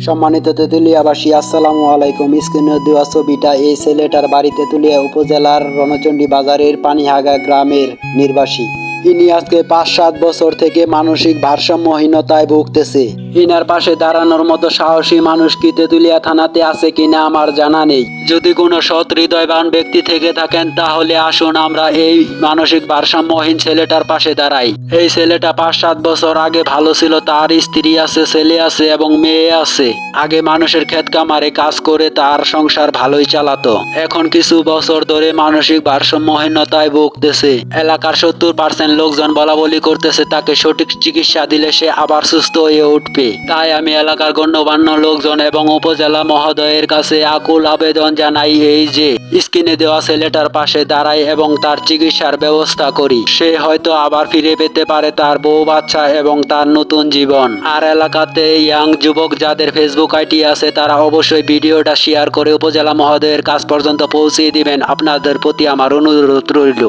সম্মানিত তেঁতুলিয়াবাসী, আসসালামু আলাইকুম। স্ক্রিনে দেওয়া ছবিটা এই ছেলেটার বাড়ি তেঁতুলিয়া উপজেলার রণচণ্ডী বাজারের পানিহাগা গ্রামের নির্বাসী। ইনি আজকে ৫-৭ বছর থেকে মানসিক ভারসাম্যহীনতায় ভুগতেছে। ইনার পাশে দাঁড়ানোর মতো সাহসী মানুষ কি তেঁতুলিয়া থানাতে আছে কিনা আমার জানা নেই। যদি কোনো সৎ হৃদয়বান ব্যক্তি থেকে থাকেন তাহলে আসুন আমরা এই মানসিক ভারসাম্যহীন ছেলেটার পাশে দাঁড়াই। এই ছেলেটা ৫-৭ বছর আগে ভালো ছিল, তার স্ত্রী আছে, ছেলে আছে এবং মেয়ে আছে। আগে মানুষের ক্ষেত কামারে কাজ করে তার সংসার ভালোই চালাতো। এখন কিছু বছর ধরে মানসিক ভারসাম্যহীনতায় ভুগতেছে। এলাকার ৭০% লোকজন বলাবলি করতেছে তাকে সঠিক চিকিৎসা দিলে সে আবার সুস্থ হয়ে উঠবে। তাই আমি এলাকার গণ্যমান্য লোকজন এবং উপজেলা মহোদয়ের কাছে আকুল আবেদন জানাই এই যে স্ক্রিনে দেওয়া ছেলেটার পাশে দাঁড়াই এবং তার চিকিৎসার ব্যবস্থা করি। সে হয়তো আবার ফিরে পেতে পারে তার বউ বাচ্চা এবং তার নতুন জীবন। আর এলাকাতে ইয়াং যুবক যাদের ফেসবুক আইডি আছে তারা অবশ্যই ভিডিওটা শেয়ার করে উপজেলা মহোদয়ের কাছ পর্যন্ত পৌঁছিয়ে দিবেন। আপনাদের প্রতি আমার অনুরোধ রইল।